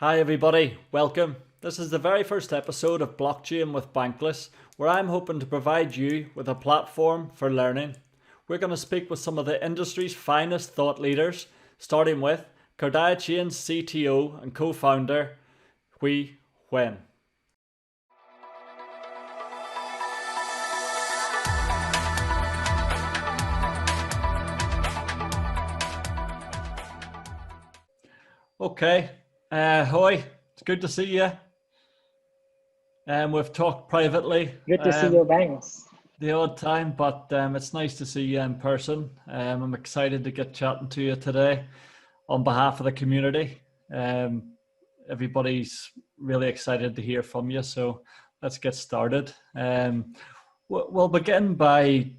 Hi everybody, welcome. This is the very first episode of Blockchain with Bankless, where I'm hoping to provide you with a platform for learning. We're going to speak with some of the industry's finest thought leaders, starting with KARDIACHAIN's CTO and co-founder, Huy Nguyen. Okay, Huy, it's good to see you. We've talked privately Good to see you, Banks. the odd time, but it's nice to see you in person. I'm excited to get chatting to you today on behalf of the community. Everybody's really excited to hear from you, so let's get started. We'll begin by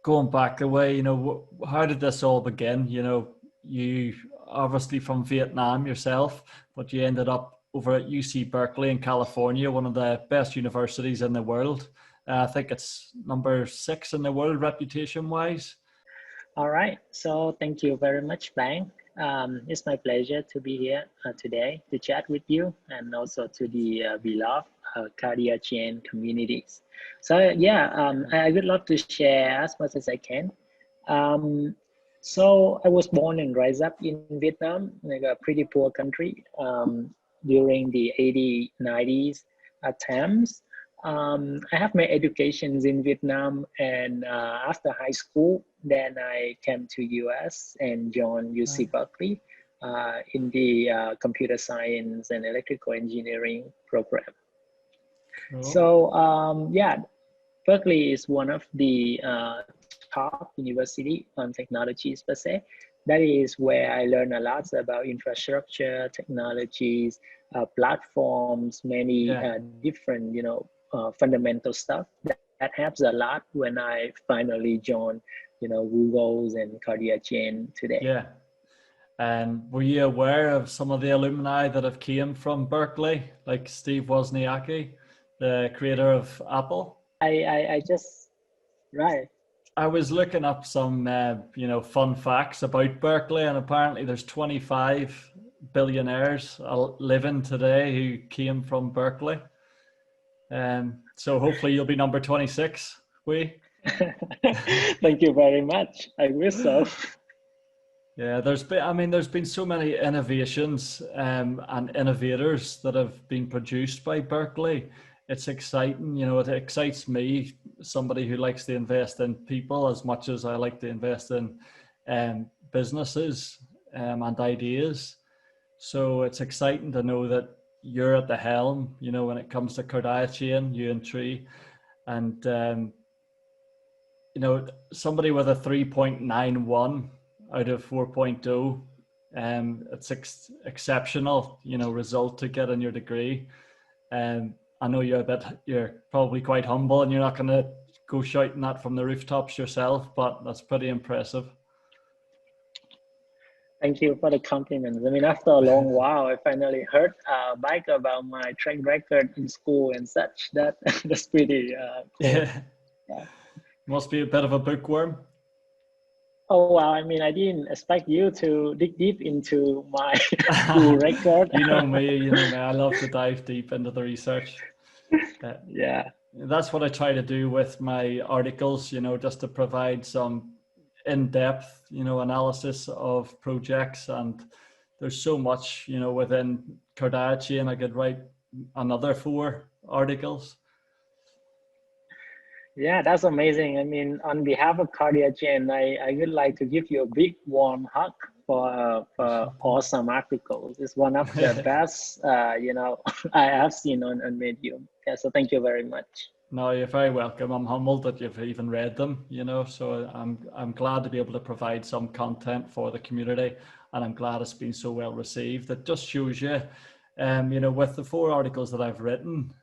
going back a way. How did this all begin? You obviously from Vietnam yourself, but you ended up over at UC Berkeley in California, one of the best universities in the world. I think it's number 6 in the world reputation-wise. All right. So thank you very much, Bang. It's my pleasure to be here today to chat with you and also to the beloved KARDIACHAIN communities. So yeah, I would love to share as much as I can. So I was born and raised up in Vietnam, like a pretty poor country during the 80s, 90s times. I have my educations in Vietnam, and after high school, then I came to US and joined UC Berkeley in the computer science and electrical engineering program. Cool. So yeah, Berkeley is one of the top university on technologies per se. That is where I learned a lot about infrastructure, technologies, platforms, many different, fundamental stuff that helps a lot when I finally joined, Google's and KARDIACHAIN today. Yeah. And were you aware of some of the alumni that have came from Berkeley, like Steve Wozniacki, the creator of Apple? I just, right. I was looking up some, fun facts about Berkeley, and apparently there's 25 billionaires living today who came from Berkeley. So hopefully you'll be number 26, Huy. Thank you very much. I wish so. Yeah, there's been so many innovations and innovators that have been produced by Berkeley. It's exciting, it excites me, somebody who likes to invest in people as much as I like to invest in businesses and ideas. So it's exciting to know that you're at the helm, when it comes to KARDIACHAIN, you and Tree, and somebody with a 3.91 out of 4.0, it's exceptional, result to get in your degree. I know you're probably quite humble and you're not going to go shouting that from the rooftops yourself, but that's pretty impressive. Thank you for the compliments. I mean, after a long while, I finally heard back about my track record in school and such. That's pretty cool. Yeah. Must be a bit of a bookworm. Oh, wow. I mean, I didn't expect you to dig deep into my school record. You know me. I love to dive deep into the research. Yeah. That's what I try to do with my articles, just to provide some in-depth, analysis of projects. And there's so much, within KARDIACHAIN, I could write another 4 articles. Yeah, that's amazing. I mean, on behalf of KARDIACHAIN, I would like to give you a big warm hug for awesome articles. It's one of the best, I have seen on Medium. Yeah, so thank you very much. No, you're very welcome. I'm humbled that you've even read them, so I'm glad to be able to provide some content for the community, and I'm glad it's been so well received. It just shows you, with the 4 articles that I've written,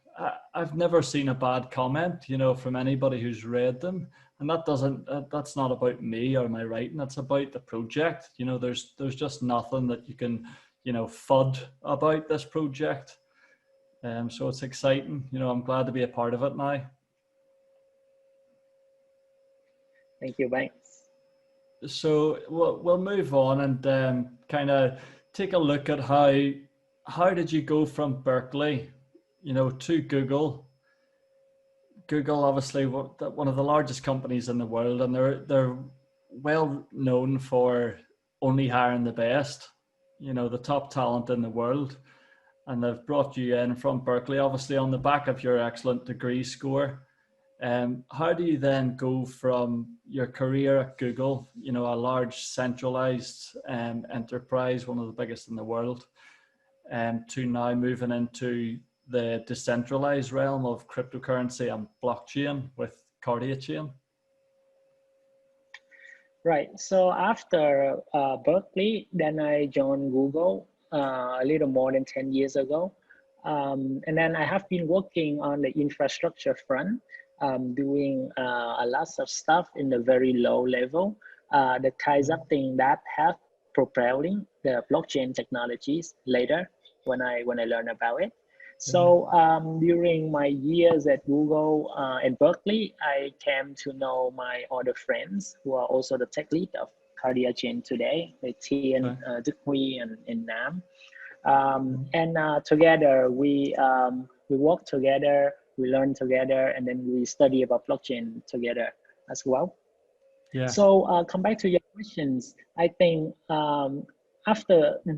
I've never seen a bad comment, from anybody who's read them. And that's not about me or my writing. It's about the project. There's just nothing that you can, FUD about this project. So it's exciting. I'm glad to be a part of it now. Thank you, Banks. So we'll move on and kind of take a look at how did you go from Berkeley, to Google? Google, obviously, one of the largest companies in the world, and they're well known for only hiring the best, the top talent in the world. And they've brought you in from Berkeley, obviously on the back of your excellent degree score. How do you then go from your career at Google, a large centralized enterprise, one of the biggest in the world, to now moving into the decentralized realm of cryptocurrency and blockchain with KARDIACHAIN? Right. So after Berkeley, then I joined Google a little more than 10 years ago. And then I have been working on the infrastructure front, doing a lot of stuff in the very low level, the kinds of thing that have propelling the blockchain technologies later when I learn about it. So during my years at Google and Berkeley, I came to know my other friends who are also the tech lead of KARDIACHAIN today, like Tien, Huy, and Nam. And together we work together, we learn together, and then we study about blockchain together as well. Yeah. So come back to your questions. I think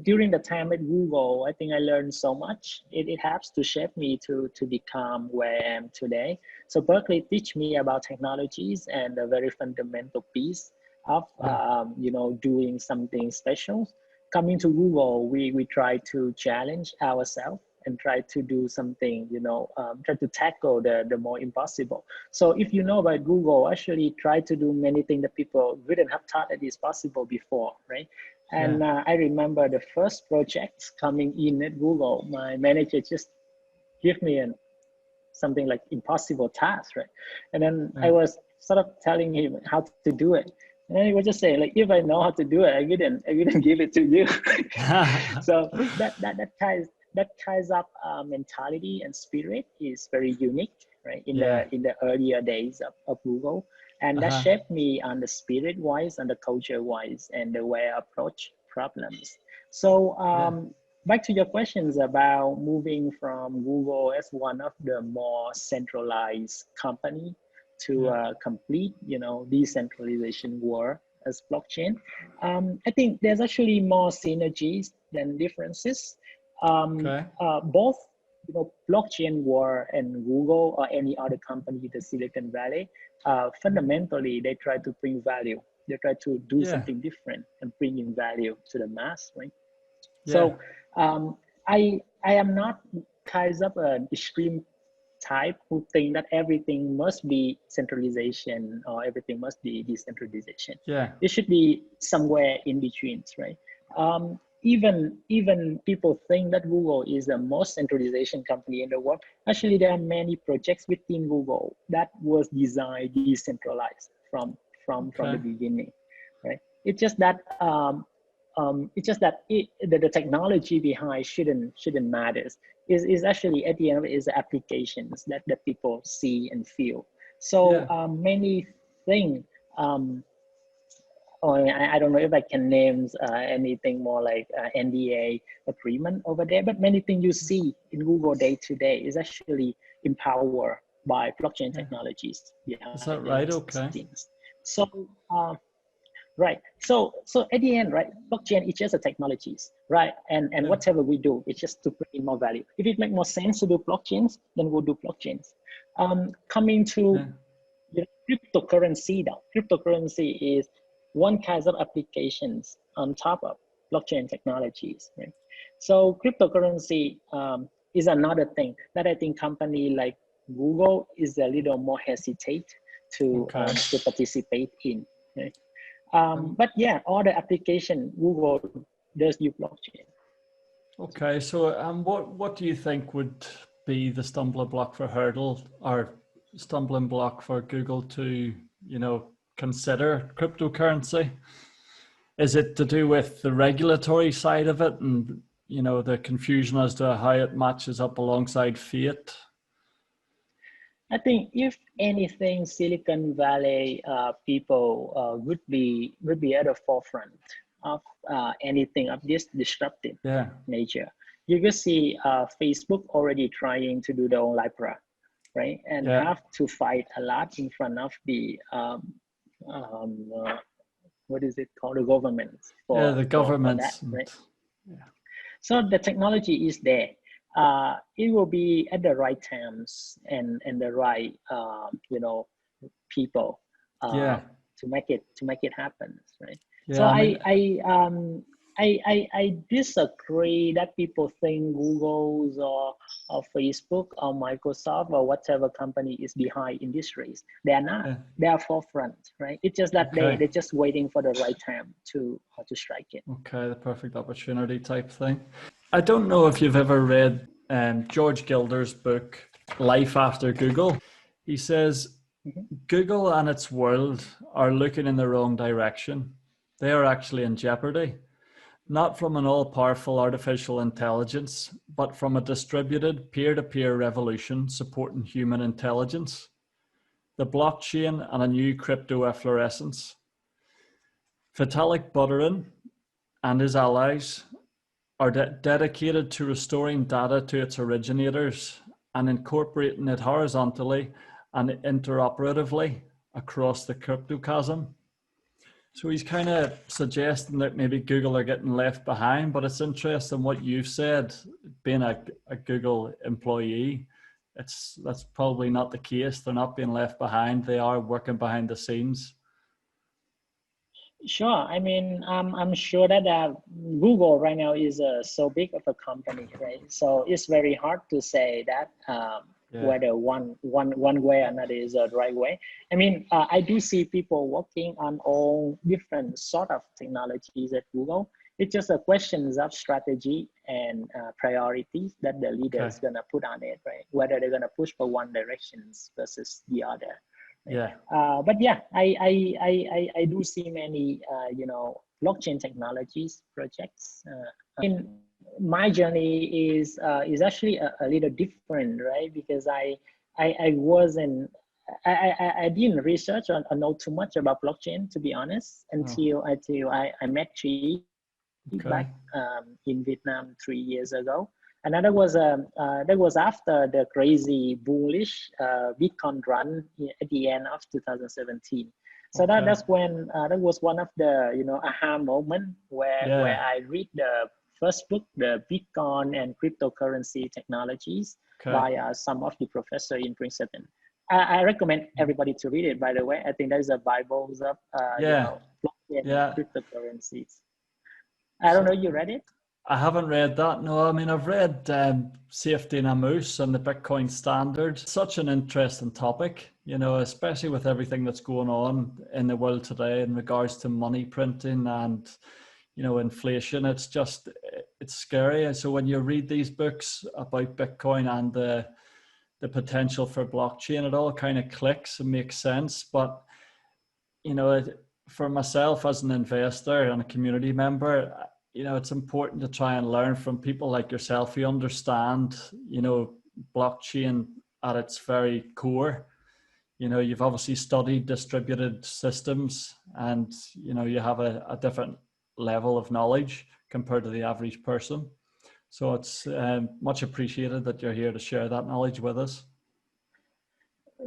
during the time at Google, I think I learned so much. It helps to shape me to become where I am today. So Berkeley teach me about technologies and a very fundamental piece of doing something special. Coming to Google, we try to challenge ourselves and try to do something, try to tackle the more impossible. So if you know about Google, actually try to do many things that people wouldn't have thought that is possible before, right? And I remember the first projects coming in at Google, my manager just give me something like impossible task, right? And then I was sort of telling him how to do it. And he would just say, like, if I know how to do it, I wouldn't give it to you. So that ties up mentality and spirit is very unique, right? In the earlier days of Google, and that shaped me on the spirit wise, and the culture wise, and the way I approach problems. So back to your questions about moving from Google as one of the more centralized company to a complete, decentralization world as blockchain. I think there's actually more synergies than differences. Both, blockchain world and Google or any other company in the Silicon Valley, fundamentally they try to bring value. They try to do something different and bring in value to the mass, right? So I am not kind of an extreme type who think that everything must be centralization or everything must be decentralization. It should be somewhere in between, right? Even people think that Google is the most centralization company in the world. Actually, there are many projects within Google that was designed decentralized from the beginning, right? It's just that the technology behind shouldn't matter. Is actually at the end of it is the applications that people see and feel. So many things. I don't know if I can name anything more like NDA agreement over there, but many things you see in Google day to day is actually empowered by blockchain technologies. Is that right? Okay. So. Right. So at the end, right, blockchain is just a technologies, right? And whatever we do, it's just to bring in more value. If it makes more sense to do blockchains, then we'll do blockchains. Coming to cryptocurrency now. Cryptocurrency is one kind of applications on top of blockchain technologies, right? So cryptocurrency is another thing that I think company like Google is a little more hesitate to participate in, right? But all the application Google does use blockchain. Okay, so what do you think would be the stumbling block for Google to consider cryptocurrency? Is it to do with the regulatory side of it and the confusion as to how it matches up alongside fiat? I think if anything, Silicon Valley people would be at the forefront of anything of this disruptive nature. you can see Facebook already trying to do their own Libra, right? And Yeah. have to fight a lot in front of the what is it called, the government Yeah, the for that, governments. right? Yeah. So the technology is there. It will be at the right times and the right people Yeah. to make it happen, right? So Yeah. I mean, I disagree that people think Google's or Facebook or Microsoft or whatever company is behind in this race. They are not. yeah. They are forefront, right? It's just that Okay. they're just waiting for the right time to strike it. Okay, the perfect opportunity type thing. I don't know if you've ever read George Gilder's book, Life After Google. He says Mhm. Google and its world are looking in the wrong direction. They are actually in jeopardy, not from an all-powerful artificial intelligence, but from a distributed peer-to-peer revolution supporting human intelligence, the blockchain, and a new crypto efflorescence. Vitalik Buterin and his allies are dedicated to restoring data to its originators and incorporating it horizontally and interoperatively across the crypto chasm. So he's kind of suggesting that maybe Google are getting left behind, but it's interesting what you've said, being a Google employee. That's probably not the case. They're not being left behind. They are working behind the scenes. Sure. I mean, I'm sure that Google right now is so big of a company, right? So it's very hard to say that Yeah. whether one way or another is the right way. I mean, I do see people working on all different sort of technologies at Google. It's just a question of strategy and priorities that the leader Okay. is gonna put on it, right? Whether they're gonna push for one directions versus the other. Yeah. But yeah, I do see many blockchain technologies projects. In my journey is actually a little different, right? Because I wasn't I didn't research or know too much about blockchain, to be honest, until I met Chi Okay. back in Vietnam 3 years ago. And that was after the crazy bullish Bitcoin run at the end of 2017. So Okay. that's when that was one of the aha moment where I read the first book, the Bitcoin and cryptocurrency technologies Okay. by some of the professor in Princeton. I recommend everybody to read it. By the way, I think there's a Bible of blockchain and cryptocurrencies. I don't know. You read it? I haven't read that. No, I mean, I've read Safety in a Moose and the Bitcoin Standard. Such an interesting topic, especially with everything that's going on in the world today in regards to money printing and, inflation. It's scary. And so when you read these books about Bitcoin and the potential for blockchain, it all kind of clicks and makes sense. But, for myself as an investor and a community member, it's important to try and learn from people like yourself who understand, blockchain at its very core. You've obviously studied distributed systems and, you have a different level of knowledge compared to the average person. So it's much appreciated that you're here to share that knowledge with us.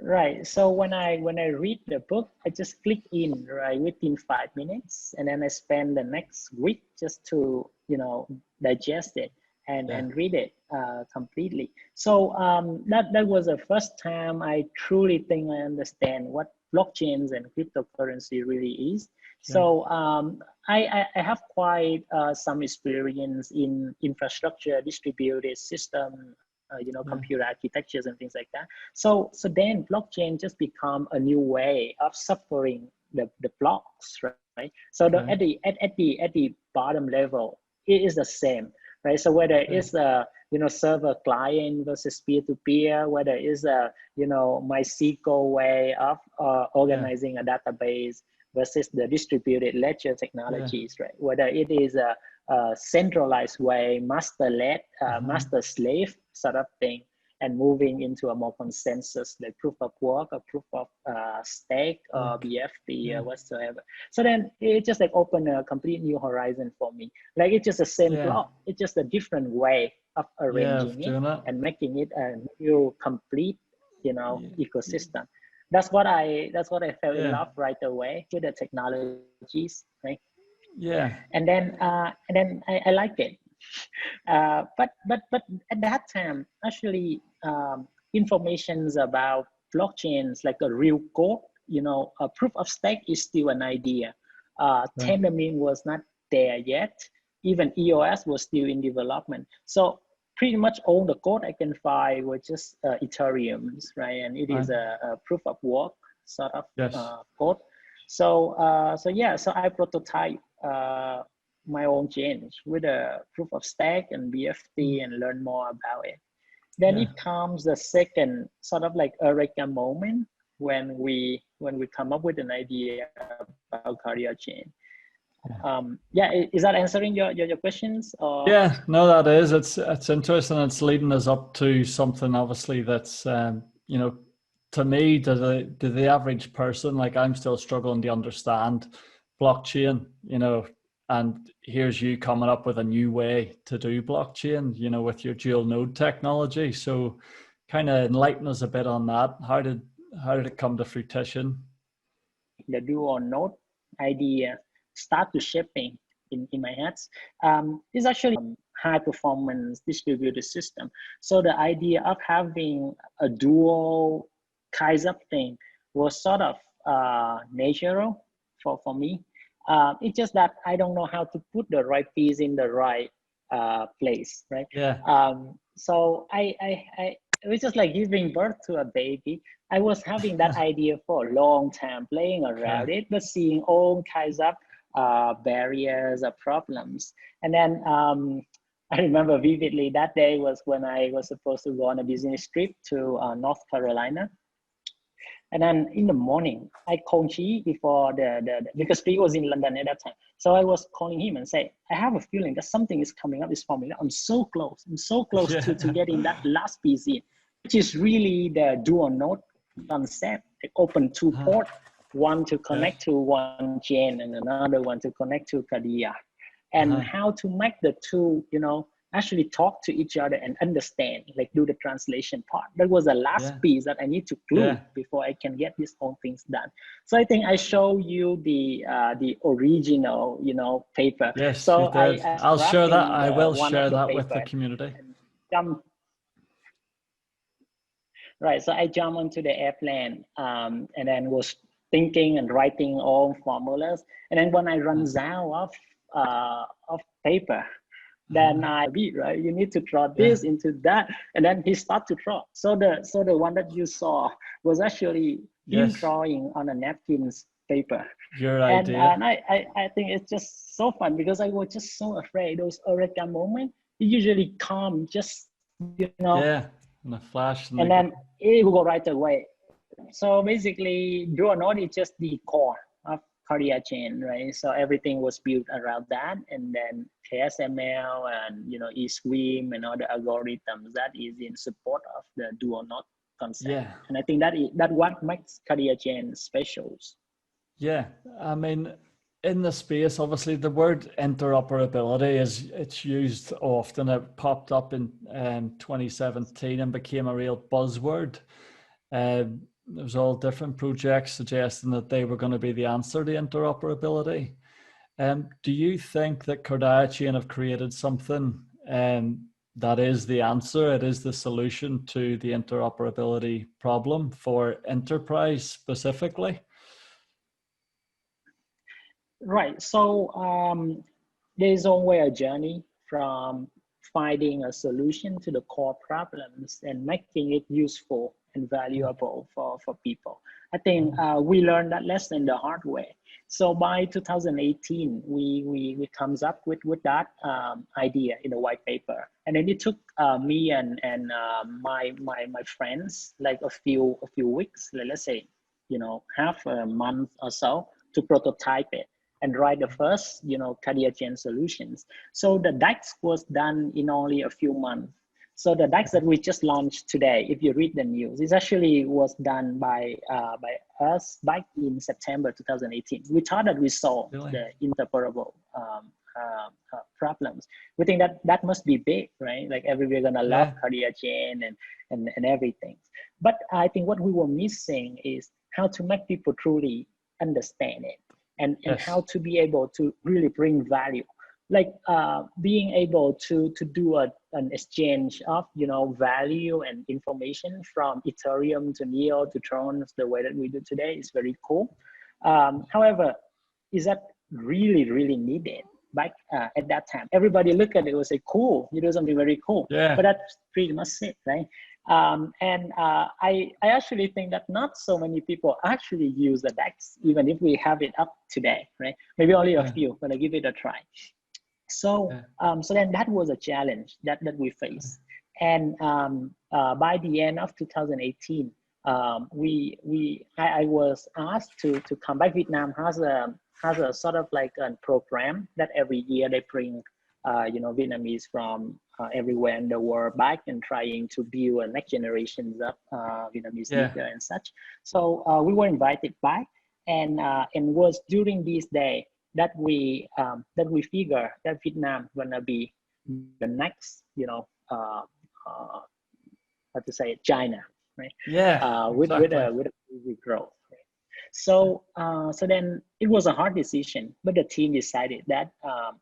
Right. So when I read the book, I just click in right within 5 minutes, and then I spend the next week just to digest it and read it completely. So that was the first time I truly think I understand what blockchains and cryptocurrency really is. So I have quite some experience in infrastructure, distributed system, computer architectures and things like that. So then blockchain just become a new way of suffering the blocks, right? So at the bottom level, it is the same, right? So whether it's a server client versus peer-to-peer, whether it's a MySQL way of organizing a database versus the distributed ledger technologies, right? Whether it is a centralized way, master-led, master-slave sort of thing, and moving into a more consensus, like proof of work or proof of stake or BFP or whatsoever. So then it just like opened a complete new horizon for me. Like it's just the same block, it's just a different way of Yeah, of arranging it doing it. and making it a new complete, Yeah, ecosystem. That's what I fell in yeah, love right away with the technologies, right? yeah, And then I like it. But at that time, actually, informations about blockchains like a real code, a proof of stake is still an idea. right. Tendermint was not there yet. Even EOS was still in development. So pretty much all the code I can find were just Ethereum's, right? And it Right. is a proof of work sort of Yes. code. So I prototype my own change with a proof of stake and Mm. BFT and learn more about it. Then Yeah. it comes the second sort of like eureka moment when we come up with an idea about cardiac chain. Yeah, is that answering your questions? Or Yeah, no, that is. It's interesting. It's leading us up to something obviously that's to me, to the average person, like I'm still struggling to understand blockchain, and here's you coming up with a new way to do blockchain, with your dual node technology. So kind of enlighten us a bit on that. How did it come to fruition? the do or not idea start to shaping in my head. It's actually high performance distributed system. So the idea of having a dual kinds of thing was sort of natural for me. It's just that I don't know how to put the right piece in the right place, right? Yeah. So I it was just like giving birth to a baby. I was having that idea for a long time, playing Okay. around it, but seeing all kinds of barriers or problems. And then I remember vividly that day was when I was supposed to go on a business trip to North Carolina. And then in the morning, I called Chi before because Chi was in London at that time. So I was calling him and say, I have a feeling that something is coming up, is forming up. I'm so close. I'm so close to Yeah. getting that last piece in, which is really the dual node concept. They open two ports, one to Okay. connect to one chain and another one to connect to Kadia. And Uh-huh. how to make the two, actually talk to each other and understand, like do the translation part. That was the last Yeah. piece that I need to glue Yeah. before I can get these whole things done. So I think I show you the original, paper. Yes, you So did. I I'll share that. drafting I will one of share the that with the paper community. and jump. Right, so I jump onto the airplane and then was thinking and writing all formulas. And then when I run out of paper, then I beat, right? You need to draw Yeah. this into that, and then he start to draw. So the one that you saw was actually him Yes. drawing on a napkins paper, Your and idea. I think it's just so fun because I was just so afraid. Those eureka moments, it usually come just Yeah. And a flash and and the then it will go right away. So basically, Duo Node is just the core of cardiac chain, right? So everything was built around that, and then KSML and eSwim and other algorithms that is in support of the Duo Node concept. yeah. And I think that what makes cardiac chain special. Yeah. I mean, in the space, obviously the word interoperability it's used often. It popped up in 2017 and became a real buzzword. There was all different projects suggesting that they were going to be the answer to interoperability. Do you think that KARDIACHAIN have created something that is the answer? It is the solution to the interoperability problem for enterprise specifically? Right. So there's always a journey from finding a solution to the core problems and making it useful and valuable for people. I think we learned that lesson the hard way. So by 2018, we comes up with that idea in a white paper, and then it took me and my friends like a few weeks, let's say, half a month or so to prototype it and write the first, cardiac chain solutions. So the DAX was done in only a few months. So the DAX that we just launched today, if you read the news, it actually was done by us back in September 2018. We thought that we solved Really? the interoperable problems. We think that that must be big, right? Like everybody gonna love KARDIACHAIN and everything. But I think what we were missing is how to make people truly understand it, and how to be able to really bring value, like being able to do an exchange of value and information from Ethereum to Neo to Tron the way that we do today is very cool. However, is that really needed? Back at that time, everybody look at it and say, cool, you do something very cool. But that's pretty much it, right? I actually think that not so many people actually use the DEX, even if we have it up today, right? Maybe only a few, but I give it a try. So, so then that was a challenge that we faced. And by the end of 2018, I was asked to come back. Vietnam has a sort of like a program that every year they bring Vietnamese from everywhere in the world back and trying to build a next generations of Vietnamese leader and such. So we were invited back, and was during this day that we figure that Vietnam gonna be the next how to say it, China, right? With a growth. Right? So so then it was a hard decision, but the team decided that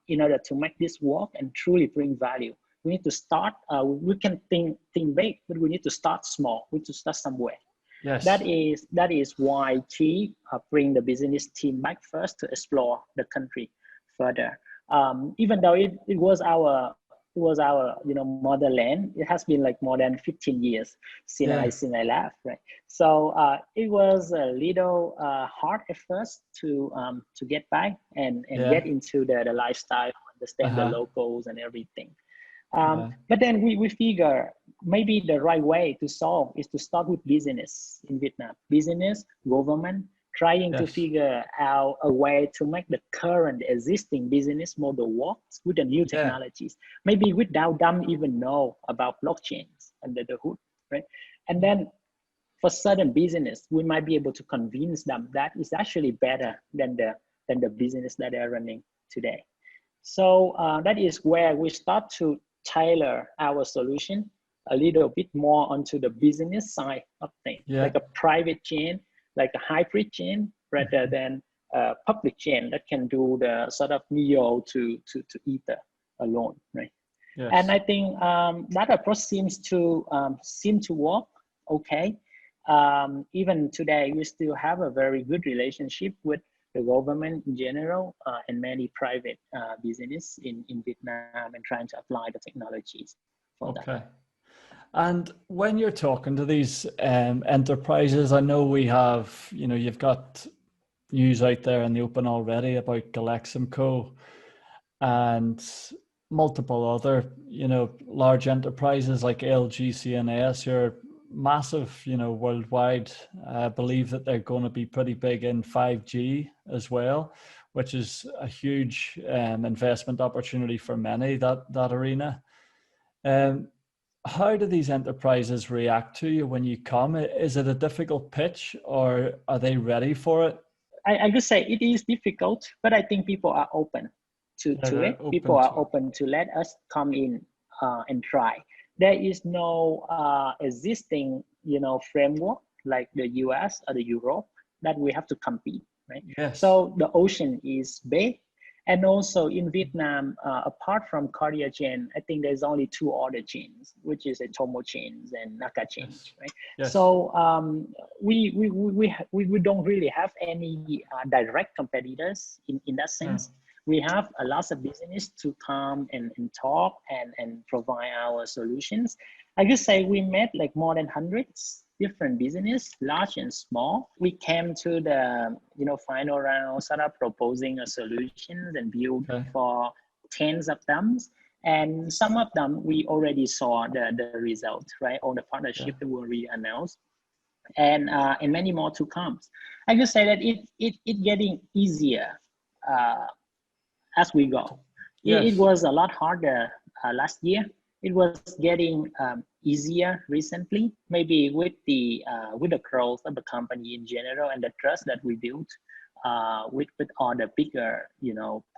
in order to make this work and truly bring value, we need to start. We can think big, but we need to start small. We need to start somewhere. That is why she bring the business team back first to explore the country further. Even though it was our motherland, it has been like more than 15 years since I left, right? So it was a little hard at first to get back and get into the lifestyle, understand the locals and everything. But then we figure maybe the right way to solve is to start with business in Vietnam. Business, government, trying to figure out a way to make the current existing business model work with the new technologies. Maybe without them even know about blockchains under the hood, right? And then for certain business, we might be able to convince them that it's actually better than the business that they're running today. So that is where we start to tailor our solution a little bit more onto the business side of things, like a private chain, like a hybrid chain, rather than a public chain that can do the sort of Neo to Ether alone, right? And I think that approach seems to work okay. Even today, we still have a very good relationship with the government in general and many private business in Vietnam, and trying to apply the technologies for that. And when you're talking to these enterprises, I know we have, you've got news out there in the open already about Galeximco and multiple other, large enterprises like LG, CNS, who are massive, worldwide. I believe that they're going to be pretty big in 5G as well, which is a huge investment opportunity for many, that arena. How do these enterprises react to you when you come? Is it a difficult pitch, or are they ready for it? I could say it is difficult, but I think people are open to it. People are open to let us come in and try. There is no existing, framework like the US or the Europe that we have to compete, right? So the ocean is big. And also in Vietnam, apart from KARDIACHAIN, I think there's only two other chains, which is a Tomo chains and Naka chains, right? So we don't really have any direct competitors in that sense. We have a lot of business to come and talk and provide our solutions. I could say we met like more than hundreds different business, large and small. We came to the final round, sort of proposing a solution and build for tens of them. And some of them we already saw the result, right? On the partnership that were re-announced, and many more to come. I could say that it getting easier as we go. It was a lot harder last year. It was getting easier recently, maybe with the growth of the company in general and the trust that we built with all the bigger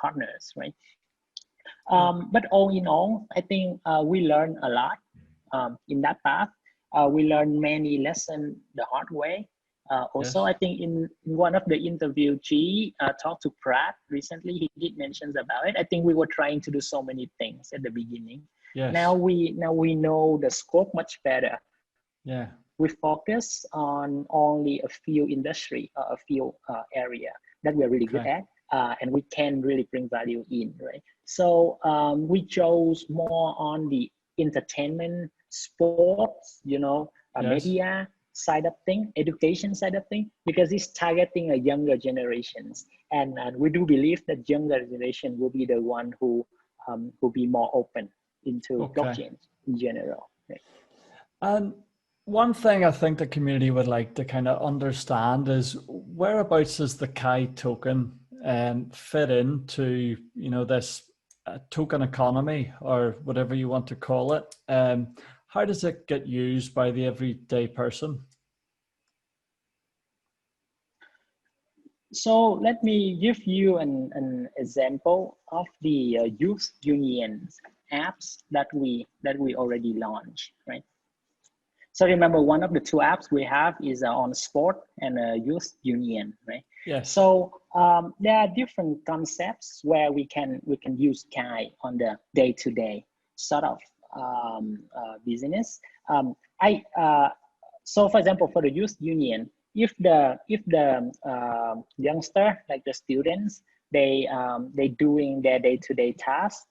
partners, right? But all in all, I think we learned a lot in that path. We learned many lessons the hard way. Also, Yes. I think in one of the interview, G talked to Pratt recently. He did mentions about it. I think we were trying to do so many things at the beginning. Yes. Now we know the scope much better. Yeah. We focus on only a few industry, a few area that we're really good Okay. at, and we can really bring value in, right? So we chose more on the entertainment, sports, Yes. media side of thing, education side of thing, because it's targeting a younger generations, and we do believe that younger generation will be the one who will be more open into Okay. blockchain in general. Right? And one thing I think the community would like to kind of understand is whereabouts does the Kai token fit into, this token economy or whatever you want to call it. How does it get used by the everyday person? So let me give you an example of the youth unions apps that we already launched, right? So remember, one of the two apps we have is on sport and youth union, right? Yes. So there are different concepts where we can use Kai on the day-to-day sort of business. So for example, for the youth union, if the youngster, like the students, they doing their day-to-day tasks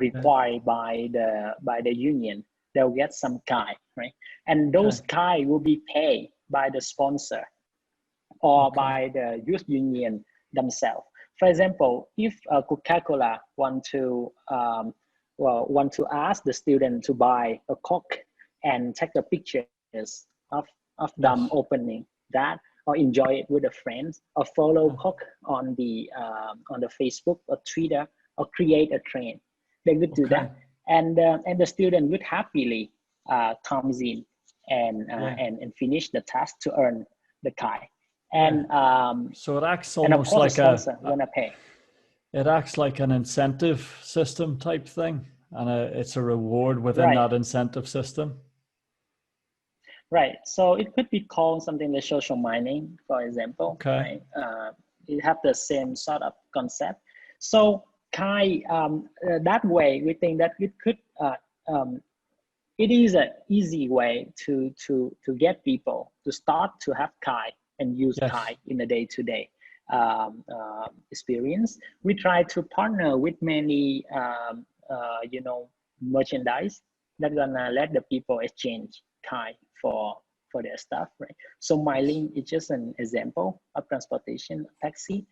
required by the union, they'll get some Kai, right? And those Okay. Kai will be paid by the sponsor or Okay. by the youth union themselves. For example, if Coca-Cola want to ask the student to buy a Coke and take the pictures of them Yes. opening that, or enjoy it with a friend, or follow Coke on the Facebook or Twitter, or create a trend, they would do Okay. that, and the student would happily comes in Yeah. and finish the task to earn the Kai. Yeah. And So it acts and of almost course the like sponsor wanna pay. it acts like an incentive system type thing, and it's a reward within Right, that incentive system. right. So it could be called something like social mining, for example, Okay. right? It have the same sort of concept. So Kai, that way we think that it could it is an easy way to get people to start to have Kai and use Yes. Kai in a day-to-day experience. We try to partner with many merchandise that gonna let the people exchange Kai for their stuff, right? So Mylink is just an example of transportation taxi.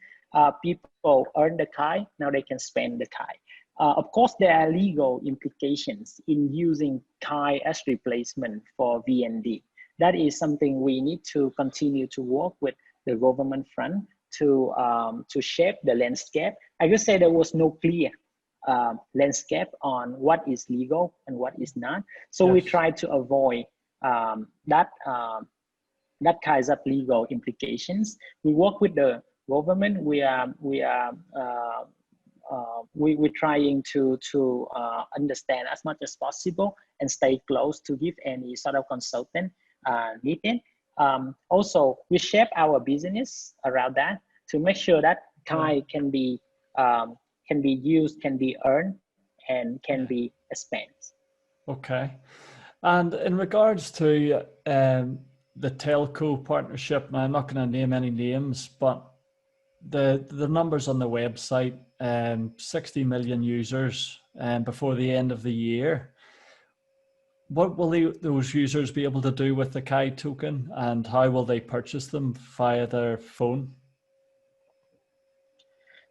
People earn the Kai, now they can spend the Kai. Of course, there are legal implications in using Kai as replacement for VND. That is something we need to continue to work with the government front to shape the landscape. I could say there was no clear landscape on what is legal and what is not. So we Yes. try to avoid that kinds of legal implications. We work with the government. We're trying to understand as much as possible and stay close to give any sort of consultant needed. Also, we shape our business around that to make sure that Yeah. Kai can be used, can be earned, and can Yeah. be spent. Okay. And in regards to the telco partnership, now I'm not going to name any names, but the numbers on the website, 60 million users before the end of the year. What will those users be able to do with the Kai token, and how will they purchase them via their phone?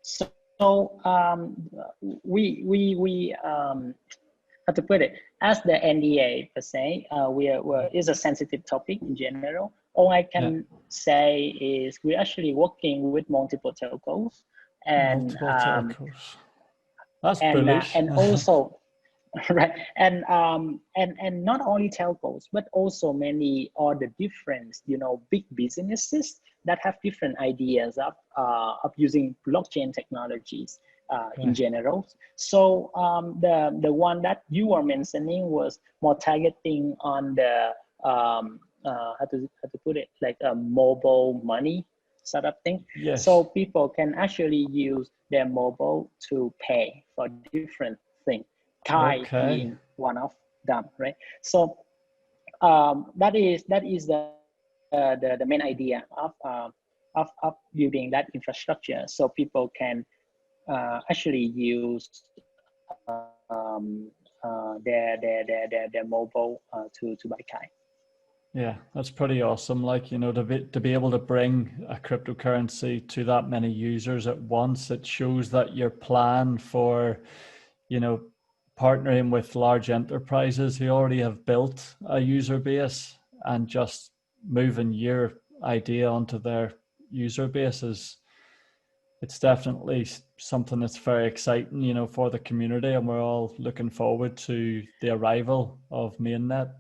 So we how to put it, as the NDA per se, is a sensitive topic in general. All I Yeah. can say is we're actually working with multiple telcos, and Multiple telcos. That's bullish. and also right, and not only telcos, but also many other different big businesses that have different ideas of using blockchain technologies. in general. So the one that you were mentioning was more targeting on the how to put it, like a mobile money sort of thing. Yes. So people can actually use their mobile to pay for different things, Kai being one of them, right? So that is the main idea of building that infrastructure, so people can actually use their mobile to buy Kai. Yeah, that's pretty awesome. Like, you know, to be able to bring a cryptocurrency to that many users at once, it shows that your plan for, you know, partnering with large enterprises who already have built a user base and just moving your idea onto their user base it's definitely something that's very exciting, you know, for the community, and we're all looking forward to the arrival of mainnet.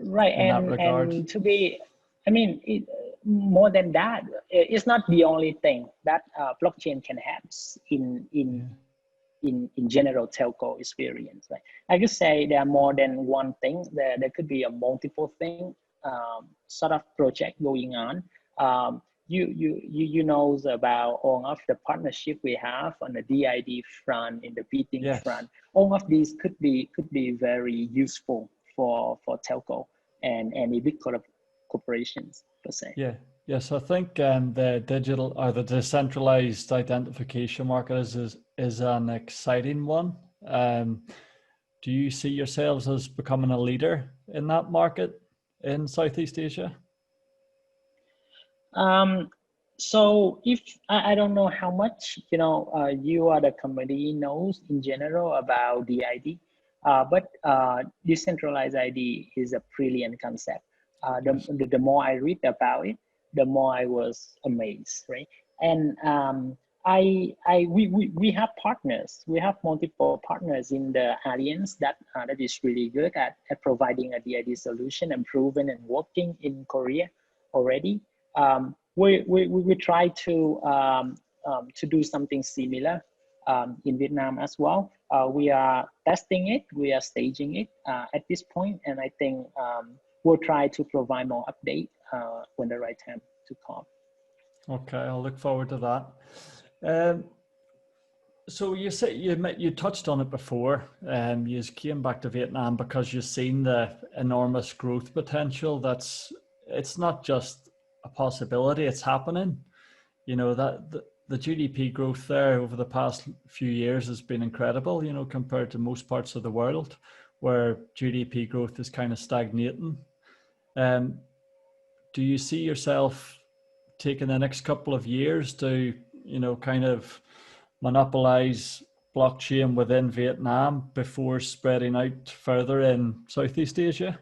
Right, in that regard. and to be, I mean, more than that, it's not the only thing that blockchain can have in general telco experience. Right, I could say there are more than one thing. There could be a multiple thing sort of project going on. You know about all of the partnership we have on the DID front, in the bidding front. All of these could be very useful for telco and big corporations per se. Yeah. Yes, I think the digital or the decentralized identification market is an exciting one. Do you see yourselves as becoming a leader in that market in Southeast Asia? So if I don't know how much you or the company knows in general about the ID, but decentralized ID is a brilliant concept. The more I read about it, the more I was amazed, right? And we have partners. We have multiple partners in the alliance that is really good at providing a DID solution and proven and working in Korea already. We try to do something similar in Vietnam as well. We are testing it, we are staging it at this point, and I think we'll try to provide more update when the right time to come. Okay, I'll look forward to that. So you say you touched on it before. You came back to Vietnam because you've seen the enormous growth potential. It's not just a possibility; it's happening. You know that the GDP growth there over the past few years has been incredible. You know, compared to most parts of the world, where GDP growth is kind of stagnating. Do you see yourself taking the next couple of years to, you know, kind of monopolize blockchain within Vietnam before spreading out further in Southeast Asia?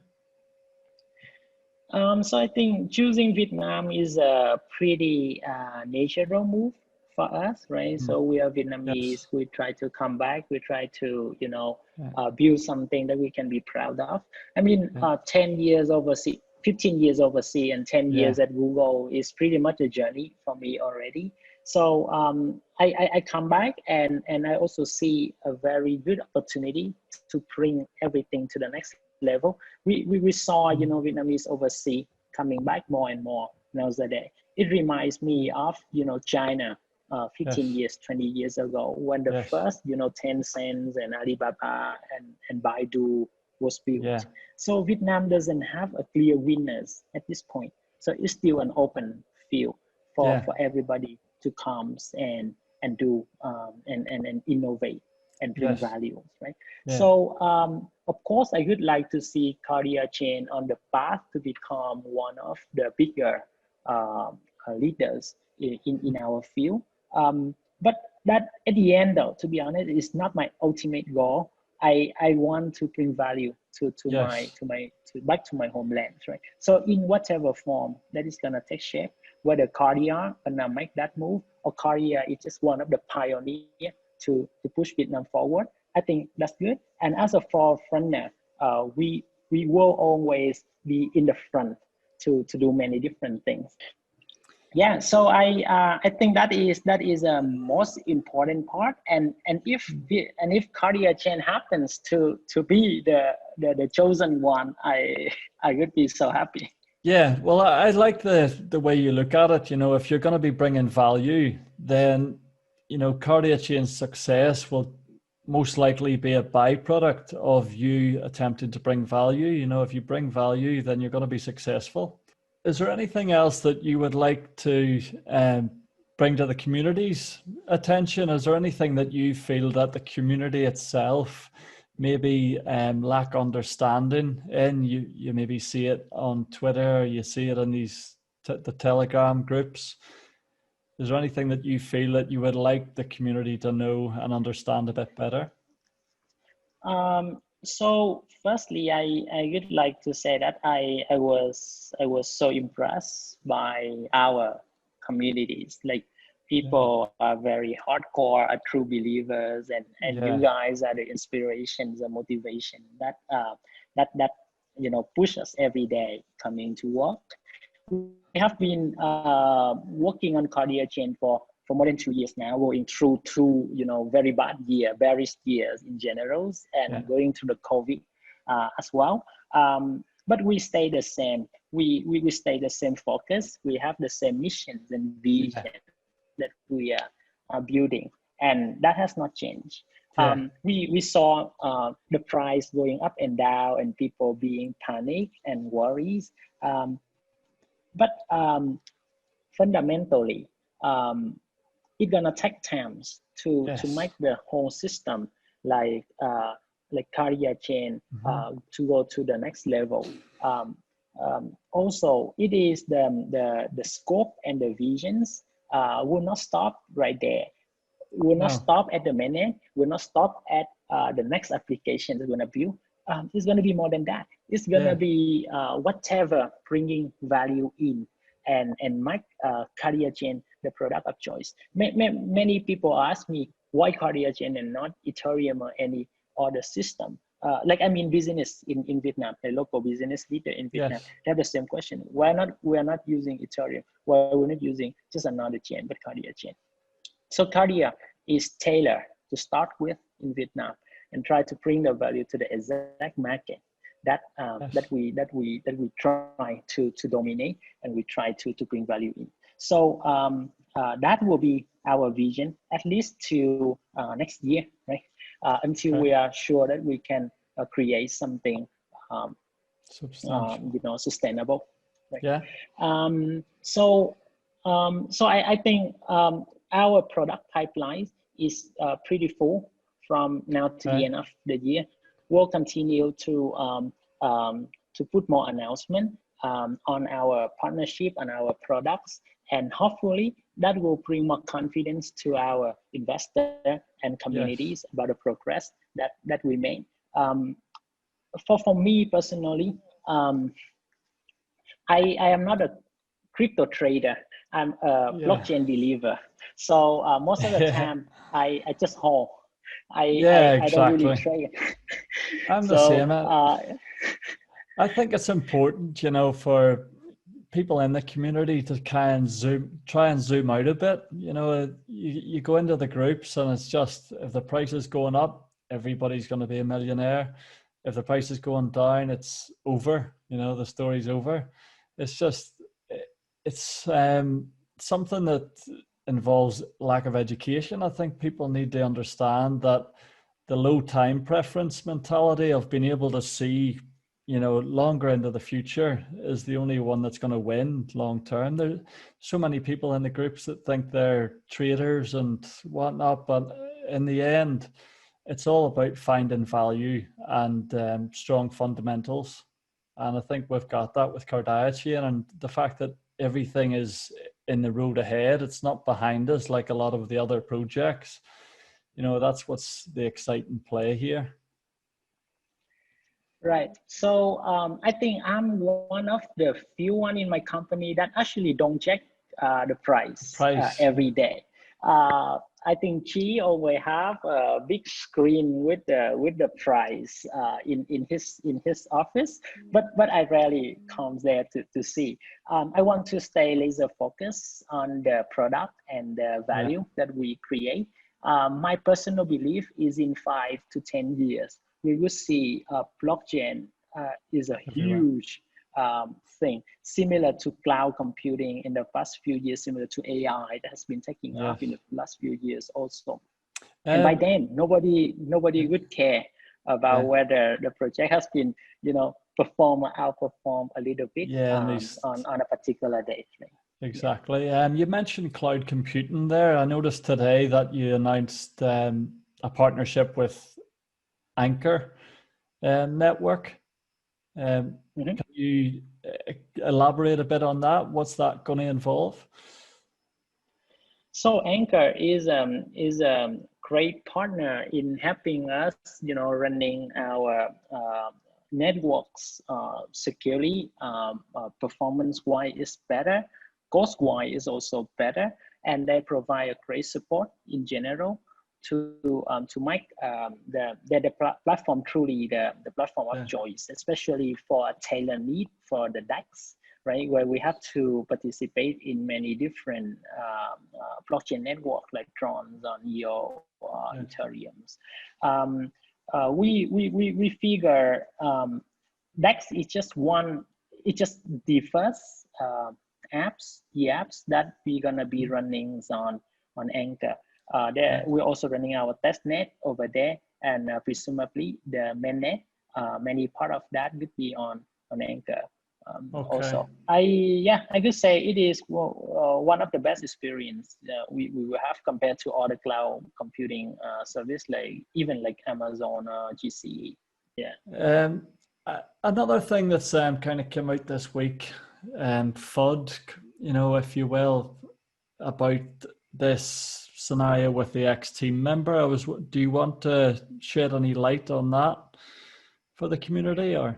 So I think choosing Vietnam is a pretty natural move for us, right? So we are Vietnamese. Yes. We try to come back. We try to, build something that we can be proud of. I mean, 10 years overseas, 15 years overseas, and 10 years at Google is pretty much a journey for me already. So I come back and I also see a very good opportunity to bring everything to the next level. We saw, Vietnamese overseas coming back more and more nowadays. It reminds me of, China 15 years, 20 years ago, when the first, Tencent and Alibaba and Baidu was built. So Vietnam doesn't have a clear winners at this point. So it's still an open field for everybody to come and do and innovate and bring value, right? So of course, I would like to see KARDIACHAIN on the path to become one of the bigger leaders in our field. But that at the end, though, to be honest, is not my ultimate goal. I want to bring value to back to my homeland, right? So in whatever form that is gonna take shape, whether Kardia gonna make that move or Kardia is just one of the pioneers to push Vietnam forward, I think that's good. And as a forefronter, we will always be in the front to do many different things. Yeah, so I think that is a most important part, and if Cardiac Chain happens to be the chosen one, I would be so happy. Yeah, well, I like the way you look at it. You know, if you're going to be bringing value, then Cardiachin's success will most likely be a byproduct of you attempting to bring value. You know, if you bring value, then you're going to be successful. Is there anything else that you would like to bring to the community's attention? Is there anything that you feel that the community itself maybe lack understanding in? You maybe see it on Twitter, you see it in these the Telegram groups. Is there anything that you feel that you would like the community to know and understand a bit better? So firstly, I would like to say that I was so impressed by our communities. Like Yeah, people are very hardcore, are true believers, and you yeah, guys are the inspirations, the motivation that push us every day coming to work. We have been working on Cardiac Chain for more than 2 years now, going through very bad year, various years in generals, yeah, and going through the COVID as well. But we stay the same. We stay the same focus. We have the same missions and yeah, vision that we are building, and that has not changed. yeah. We saw the price going up and down, and people being panicked and worries. But fundamentally, um, it's gonna take time to Yes. make the whole system like carrier chain Hmm. to go to the next level. Also, it is the scope and the visions will not stop right there. Will not No. stop at the mainnet. Will not stop at the next application that's gonna build. It's gonna be more than that. It's gonna Yeah. be whatever bringing value in and make carrier chain the product of choice. Many people ask me why carrier chain and not Ethereum or any other system. Like I'm in business in Vietnam, a local business leader in Vietnam. Yes. They have the same question. Why not? We are not using Ethereum. Why we're not using just another chain, but carrier chain? So Cardia is tailored to start with in Vietnam and try to bring the value to the exact market that Yes. that we try to dominate and we try to bring value in. So that will be our vision at least to next year, right? Until Okay. we are sure that we can create something um, Substantial. sustainable, right? Yeah. So I think our product pipeline is pretty full from now to the Okay. end of the year. We'll continue to put more announcement on our partnership and our products, and hopefully that will bring more confidence to our investor and communities Yes. about the progress that we made. Um, for me personally, um, I am not a crypto trader. I'm a Yeah. blockchain believer. So most of the time, I just hold. Yeah, I don't really exactly. trade. I'm the So same. I think it's important, for people in the community to try and zoom out a bit. You go into the groups and it's just if the price is going up, everybody's going to be a millionaire. If the price is going down, it's over. The story's over. It's just it's something that involves lack of education. I think people need to understand that the low time preference mentality of being able to see, longer into the future is the only one that's going to win long term. There's so many people in the groups that think they're traders and whatnot, but in the end, it's all about finding value and strong fundamentals. And I think we've got that with Kardashian, and the fact that everything is in the road ahead, it's not behind us like a lot of the other projects. That's what's the exciting play here. right. So I think I'm one of the few one in my company that actually don't check the The price price, every day. I think she always have a big screen with the price in his office, but I rarely comes there to see. I want to stay laser focused on the product and the Yeah. value that we create. My personal belief is in 5 to 10 years we will see blockchain is a Everywhere. huge thing, similar to cloud computing in the past few years, similar to AI that has been taking Yes. off in the last few years also. And by then, nobody would care about whether the project has been, perform or outperform a little bit on a particular day. Exactly. You mentioned cloud computing there. I noticed today that you announced a partnership with Anchor Network. Can you elaborate a bit on that? What's that going to involve? So Anchor is a great partner in helping us, running our networks securely. Performance-wise is better, cost-wise is also better, and they provide a great support in general to make the platform truly the platform of choice, especially for a tailored need for the DEX, right? Where we have to participate in many different blockchain networks like Tron, EO, Ethereum. We figure DEX is just one. It's just the first apps that we're gonna be running on Anchor. We're also running our test net over there, and presumably the mainnet, many part of that would be on Anchor. Also, I could say it is one of the best experience we will have compared to other cloud computing service like Amazon or GCE. Yeah. Another thing that's kind of came out this week, FUD, if you will, about this scenario with the ex-team member. Do you want to shed any light on that for the community, or?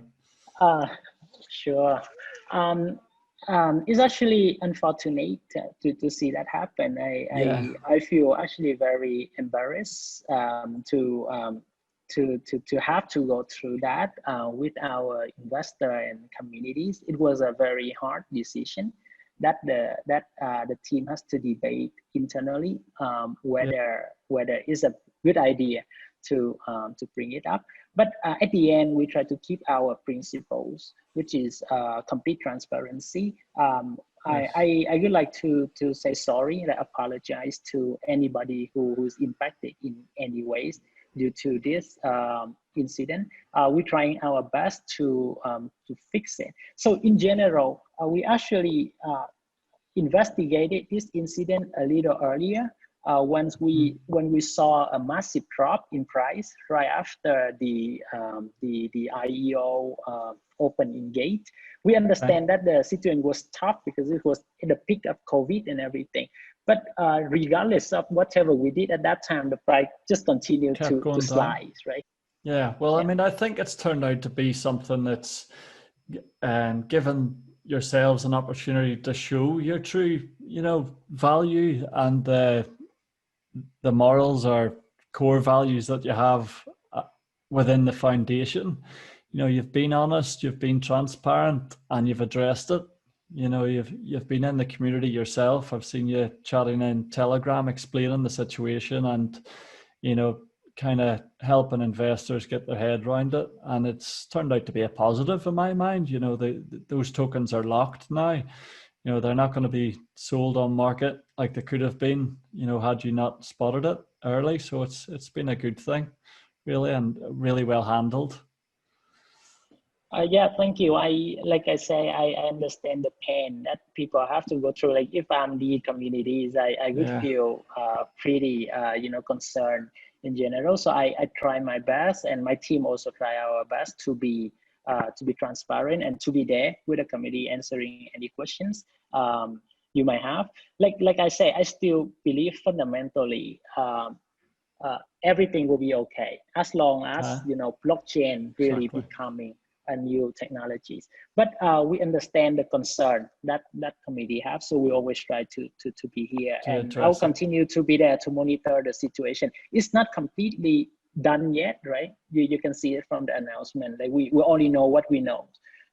Sure. It's actually unfortunate to see that happen. I feel actually very embarrassed to have to go through that with our investor and communities. It was a very hard decision that the team has to debate internally whether it's a good idea to bring it up. But at the end, we try to keep our principles, which is complete transparency. I would like to say sorry and apologize to anybody who's impacted in any ways due to this incident. We're trying our best to fix it. So in general, we actually investigated this incident a little earlier. When we saw a massive drop in price right after the IEO open in gate, we understand that the situation was tough because it was at the peak of COVID and everything. But regardless of whatever we did at that time, the price just continued to slide, right? Yeah, well, I mean, I think it's turned out to be something that's given yourselves an opportunity to show your true, value and the morals or core values that you have within the foundation. You've been honest, you've been transparent, and you've addressed it. You've been in the community yourself. I've seen you chatting in Telegram, explaining the situation and, kind of helping investors get their head around it. And it's turned out to be a positive in my mind. Those tokens are locked now. They're not going to be sold on market like they could have been, had you not spotted it early. So it's been a good thing, really, and really well handled. Yeah, thank you. Like I say, I understand the pain that people have to go through. Like if I'm the communities, I would feel pretty, concerned in general. So I try my best, and my team also try our best to be transparent and to be there with the community answering any questions you might have. Like I say, I still believe fundamentally everything will be okay as long as blockchain really becoming new technologies. But we understand the concern that committee have, so we always try to be here, and I'll continue to be there to monitor the situation. It's not completely done yet, right? You can see it from the announcement. Like we only know what we know,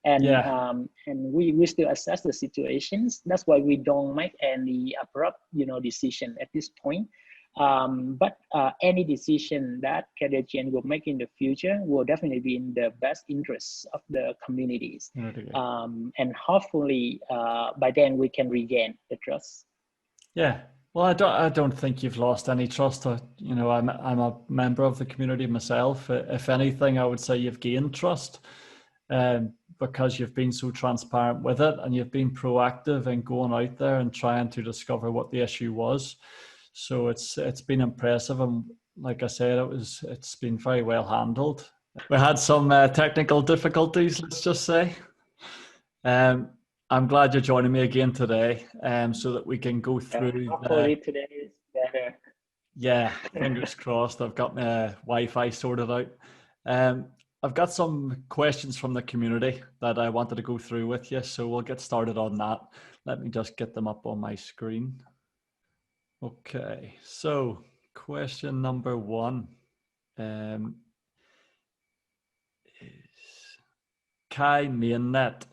and and we still assess the situations. That's why we don't make any abrupt decision at this point. But any decision that KARDIACHAIN will make in the future will definitely be in the best interests of the communities. And hopefully by then we can regain the trust. Yeah. Well, I don't think you've lost any trust. I'm a member of the community myself. If anything, I would say you've gained trust, because you've been so transparent with it, and you've been proactive in going out there and trying to discover what the issue was. So it's been impressive, and like I said, it's been very well handled. We had some technical difficulties, let's just say. I'm glad you're joining me again today, so that we can go through. Hopefully today is better. Yeah, fingers crossed. I've got my Wi-Fi sorted out. I've got some questions from the community that I wanted to go through with you, so we'll get started on that. Let me just get them up on my screen. Okay, so question number 1 is KAI mainnet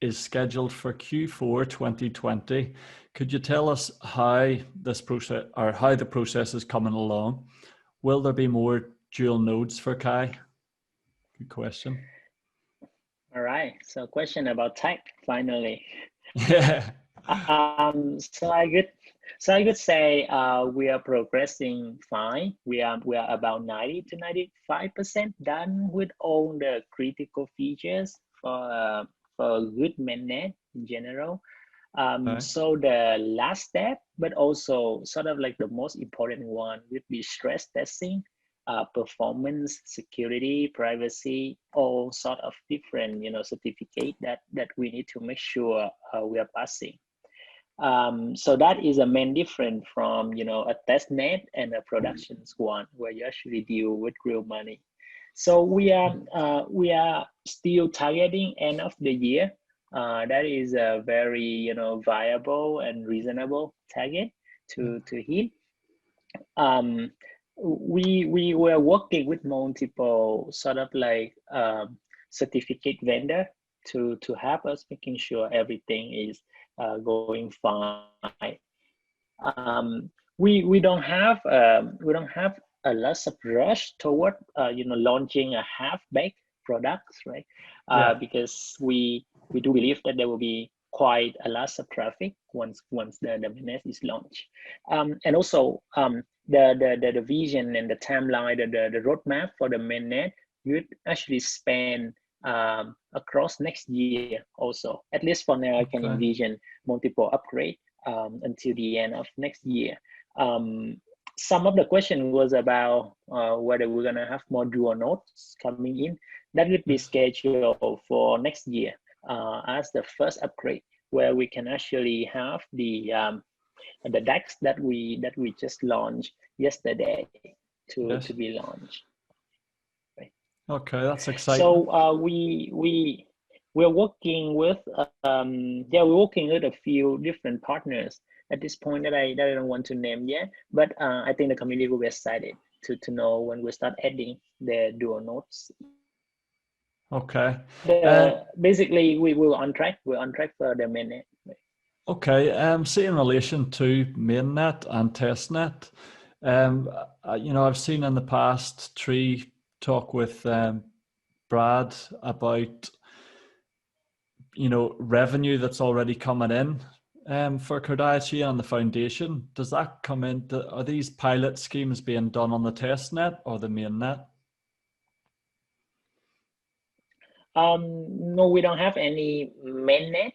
is scheduled for Q4 2020. Could you tell us how this process, or how the process is coming along? Will there be more dual nodes for KAI? Good question. All right, so question about tech finally. Yeah. So I could say we are progressing fine. We are about 90 to 95% done with all the critical features for a good mainnet in general. So the last step, but also sort of like the most important one, would be stress testing, performance, security, privacy, all sort of different certificate that we need to make sure we are passing. So that is a main difference from a test net and a production one, where you actually deal with real money. So we are still targeting end of the year. That is a very viable and reasonable target to hit. We were working with multiple sort of like certificate vendor to help us making sure everything is going fine. We don't have a lot of rush toward launching a half-baked products, right? Because we do believe that there will be quite a lot of traffic once the mainnet is launched, and also the vision and the timeline, the roadmap for the mainnet would actually span across next year also. At least for now, I can envision multiple upgrade until the end of next year. Some of the question was about whether we're gonna have more dual nodes coming in. That would be scheduled for next year as the first upgrade, where we can actually have the DEX that we just launched yesterday to be launched. Right. Okay, that's exciting. So we're working with we're working with a few different partners at this point that I don't want to name yet, but I think the community will be excited to know when we start adding the dual nodes. Okay. Basically, we're on track. We're on track for the mainnet. Okay. See, in relation to mainnet and testnet, I've seen in the past Tree talk with Brad about revenue that's already coming in for KARDIACHAIN and the foundation. Does that come in? Are these pilot schemes being done on the testnet or the mainnet? No, we don't have any mainnet.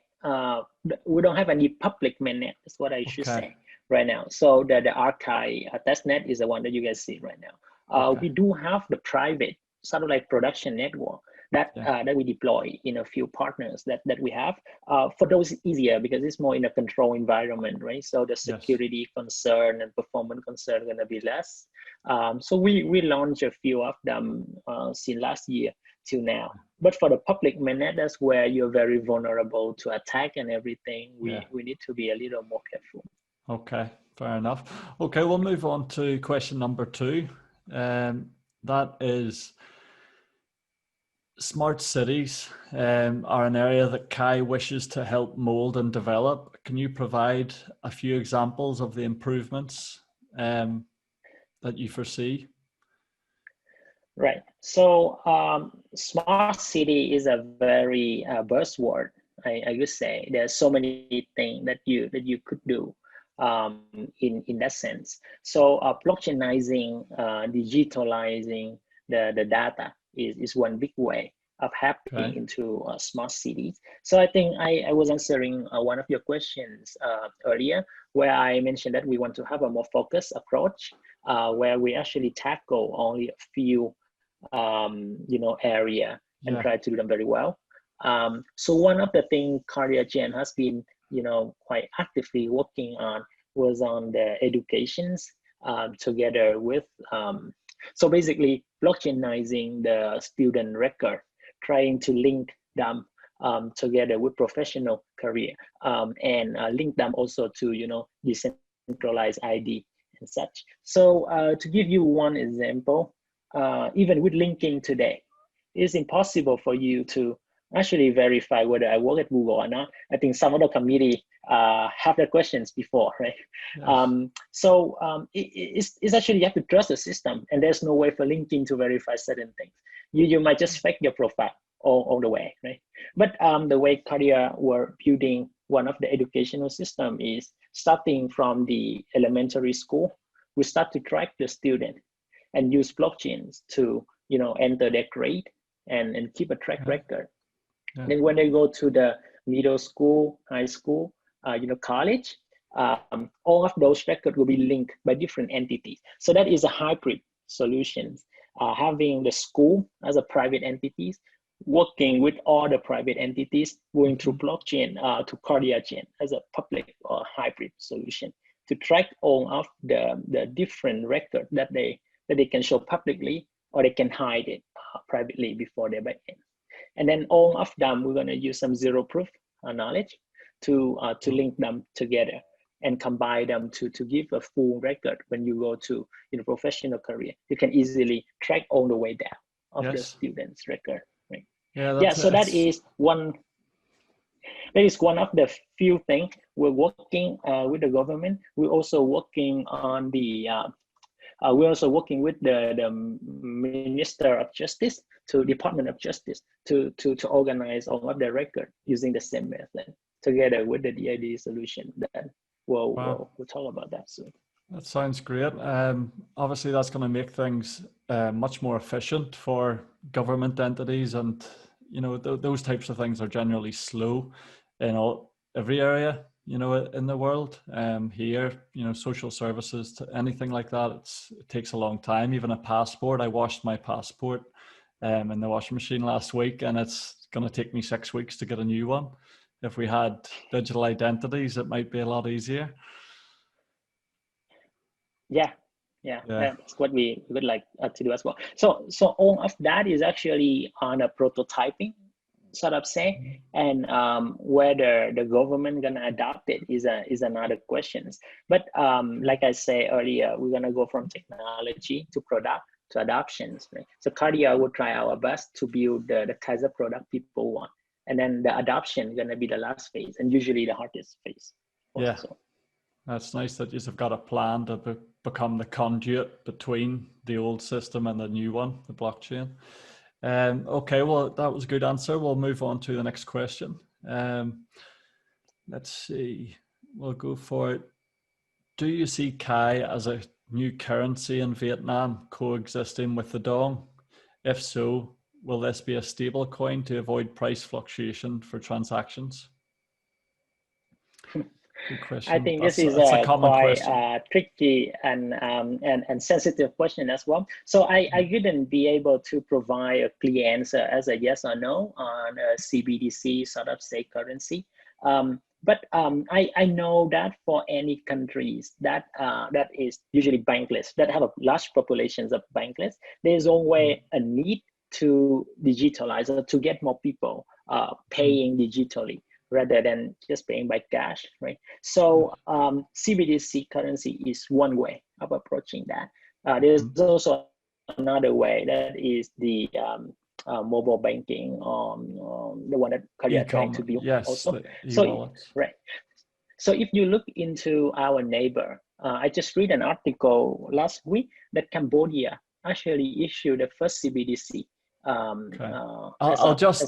We don't have any public mainnet. That's what I should say right now. So the archive testnet is the one that you guys see right now. We do have the private sort of like production network that we deploy in a few partners that we have. For those, it's easier because it's more in a control environment, right? So the security concern and performance concern are gonna be less. So we launched a few of them since last year. till now. But for the public mainnet, that's where you're very vulnerable to attack and everything. We need to be a little more careful. Okay, fair enough. Okay, we'll move on to question number 2. That is, smart cities are an area that Kai wishes to help mold and develop. Can you provide a few examples of the improvements that you foresee? Right. So smart city is a very buzzword. I would say there's so many things that you could do in that sense. So blockchainizing, digitalizing the data is one big way of happening into smart cities. So I think I was answering one of your questions earlier, where I mentioned that we want to have a more focused approach, where we actually tackle only a few area and try to do them very well. So one of the things KARDIACHAIN has been quite actively working on was on the educations together with so basically blockchainizing the student record, trying to link them together with professional career and link them also to decentralized ID and such. So to give you one example, even with linking today, it's impossible for you to actually verify whether I work at Google or not. I think some of the committee have the questions before, right? Yes. It's actually, you have to trust the system, and there's no way for linking to verify certain things. You might just fake your profile all the way, right? But the way Kardia were building one of the educational system is starting from the elementary school, we start to track the student and use blockchains to enter their grade and keep a track record. Then when they go to the middle school, high school, college, all of those records will be linked by different entities. So that is a hybrid solution, having the school as a private entities, working with all the private entities, going through blockchain to KARDIACHAIN as a public or hybrid solution to track all of the different records that they can show publicly, or they can hide it privately before they back in. And then all of them, we're going to use some zero proof knowledge to link them together and combine them to give a full record. When you go to professional career, you can easily track all the way down of the student's record. Right? So that is one. That is one of the few things we're working with the government. We're also working on the. We're also working with the Minister of Justice, to Department of Justice, to organize all of the record using the same method, together with the DID solution. That we'll talk about that soon. That sounds great. Obviously, that's going to make things much more efficient for government entities, and those types of things are generally slow in every area in the world. Here, social services, to anything like that, it takes a long time. Even a passport, I washed my passport in the washing machine last week, and it's going to take me 6 weeks to get a new one. If we had digital identities, it might be a lot easier. Yeah. That's what we would like to do as well. So all of that is actually on a prototyping, sort of say, and whether the government gonna adopt it is another question. But like I said earlier, we're gonna go from technology to product to adoptions. Right? So Kardia will try our best to build the kinds of product people want, and then the adoption is gonna be the last phase, and usually the hardest phase. Also. Yeah, that's nice that you've got a plan to become the conduit between the old system and the new one, the blockchain. Okay, well, that was a good answer. We'll move on to the next question. Let's see, we'll go for it. Do you see Kai as a new currency in Vietnam coexisting with the Dong? If so, will this be a stable coin to avoid price fluctuation for transactions? Good question. I think this is a quite tricky and sensitive question as well. So I wouldn't be able to provide a clear answer as a yes or no on a CBDC sort of say currency. But I know that for any countries that is usually bankless, that have a large populations of bankless, there's always a need to digitalize or to get more people paying digitally rather than just paying by cash, right? So CBDC currency is one way of approaching that. There's also another way, that is the mobile banking, the one that Kardia trying to build also. So, right. So if you look into our neighbor, I just read an article last week that Cambodia actually issued the first CBDC. I'll just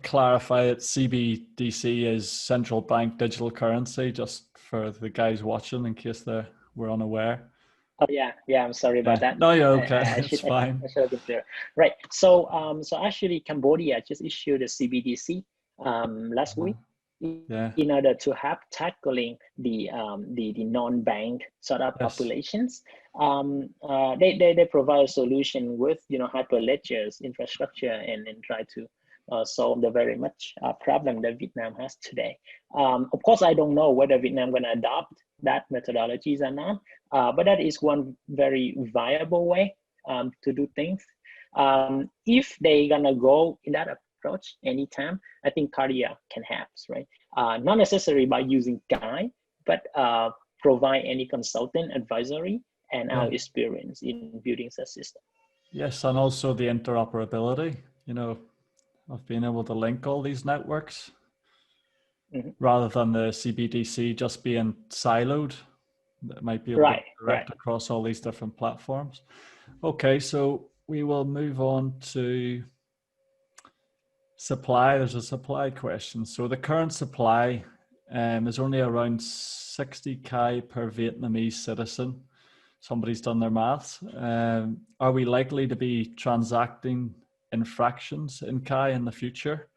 clarify that CBDC is central bank digital currency, just for the guys watching in case they were unaware. Oh yeah, I'm sorry about that. No, you're okay. It's fine. I should have been clear. Right. So so actually Cambodia just issued a CBDC last week in order to have tackling the non-bank sort of populations. They provide a solution with hyperledgers infrastructure and try to solve the very much problem that Vietnam has today. Of course, I don't know whether Vietnam going to adopt that methodologies or not, but that is one very viable way to do things. If they're gonna go in that approach anytime, I think Kardia can help, right? Not necessarily by using Kai, but provide any consultant advisory and our experience in building such system. Yes, and also the interoperability, of being able to link all these networks rather than the CBDC just being siloed. That might be able to direct across all these different platforms. Okay, so we will move on to supply. There's a supply question. So the current supply is only around 60K per Vietnamese citizen. Somebody's done their maths. Are we likely to be transacting in fractions in Kai in the future?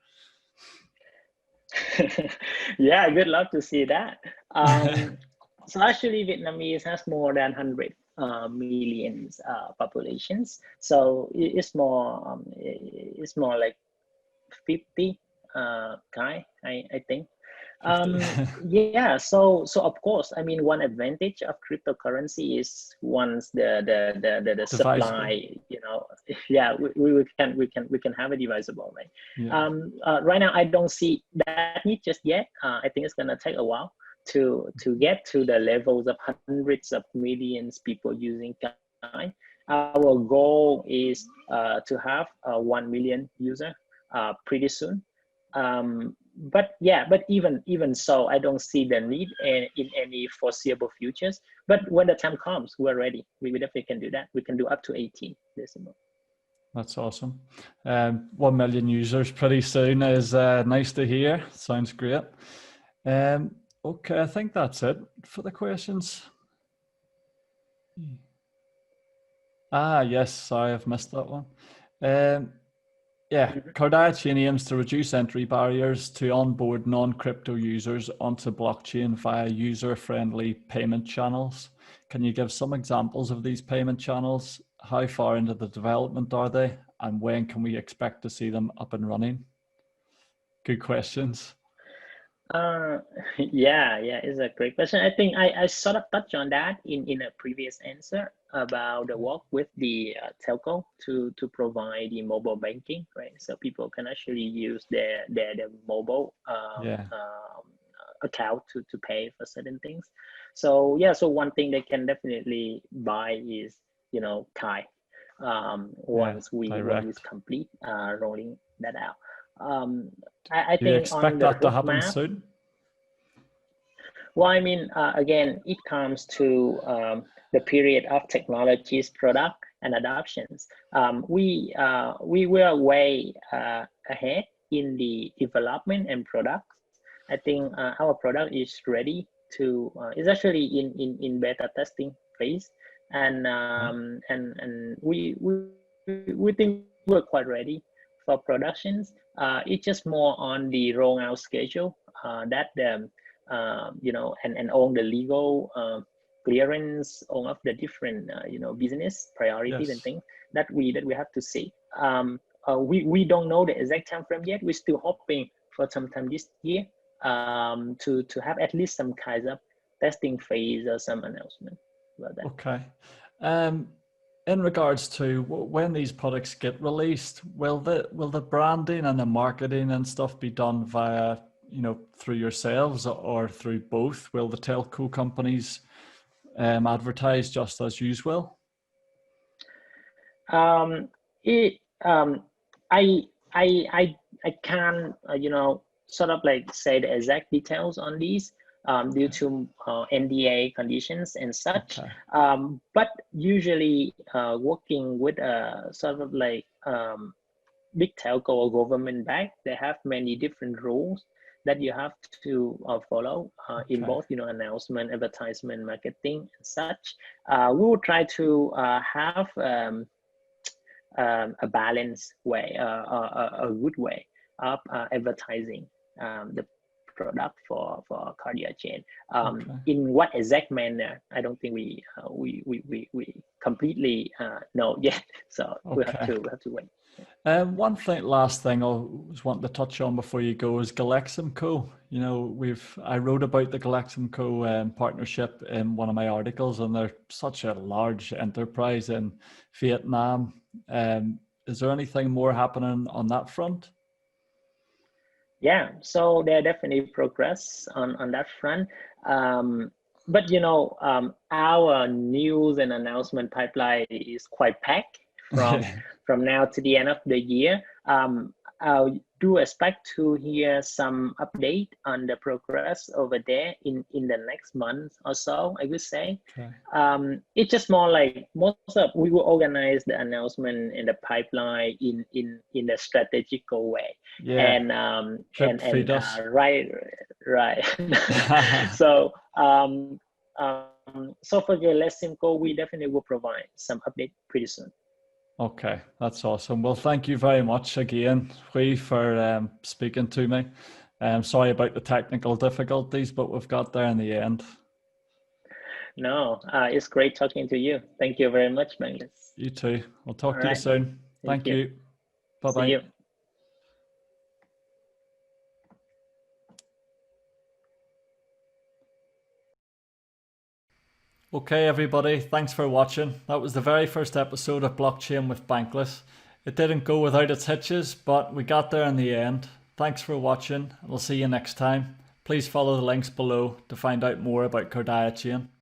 Yeah, I would love to see that. So actually, Vietnamese has more than 100 millions populations. So it's more like 50 Kai, I think. Yeah, so of course, I mean, one advantage of cryptocurrency is once the supply, we can have it divisible, right? Right now I don't see that need just yet. I think it's gonna take a while to get to the levels of hundreds of millions people using Kai. Our goal is to have 1 million user pretty soon. But even so, I don't see the need in any foreseeable futures. But when the time comes, we're ready. We definitely can do that. We can do up to 18 decimal. That's awesome. 1 million users pretty soon is nice to hear. Sounds great. Okay, I think that's it for the questions. Yes, sorry, I've missed that one. KARDIACHAIN aims to reduce entry barriers to onboard non-crypto users onto blockchain via user-friendly payment channels. Can you give some examples of these payment channels? How far into the development are they? And when can we expect to see them up and running? Good questions. It's a great question. I think I sort of touched on that in a previous answer about the work with the telco to provide the mobile banking, right? So people can actually use their mobile account to pay for certain things. So so one thing they can definitely buy is Kai. Once we complete rolling that out. I think you expect that to happen soon? Well, I mean, again, it comes to the period of technologies, product, and adoptions. We were way ahead in the development and products. I think our product is ready to. It's actually in beta testing phase, and we think we're quite ready for productions. It's just more on the rollout schedule that and all the legal clearance, all of the different business priorities and things that we have to see. We don't know the exact time frame yet. We're still hoping for sometime this year to have at least some kinds of testing phase or some announcement about that. Okay. in regards to when these products get released, will the branding and the marketing and stuff be done via, through yourselves or through both? Will the telco companies advertise just as usual? It I I can't sort of like say the exact details on these due to NDA conditions and such. Okay. But usually working with a sort of like big telco or government bank, they have many different rules that you have to follow in Okay. both announcement, advertisement, marketing, and such. We will try to have a balanced way, a good way of advertising the product for KARDIACHAIN. Okay. In what exact manner, I don't think we completely know yet. So we have Okay. to wait. Last thing I was wanting to touch on before you go is Galeximco. I wrote about the Galeximco partnership in one of my articles, and they're such a large enterprise in Vietnam. Is there anything more happening on that front? Yeah, so there definitely progress on that front. But our news and announcement pipeline is quite packed from now to the end of the year. I do expect to hear some update on the progress over there in the next month or so, I would say. Okay. It's just more like we will organize the announcement in the pipeline in a strategical way. Yeah. And Feed us. right. So so for the Let's Simco, we definitely will provide some update pretty soon. Okay, that's awesome. Well, thank you very much again, Huy, for speaking to me. Sorry about the technical difficulties, but we've got there in the end. No, it's great talking to you. Thank you very much, Bankless. You too. I'll talk All to you right. soon. Thank you. Bye-bye. See you. Okay, everybody, thanks for watching. That was the very first episode of Blockchain with Bankless. It didn't go without its hitches, but we got there in the end. Thanks for watching, and we'll see you next time. Please follow the links below to find out more about KARDIACHAIN.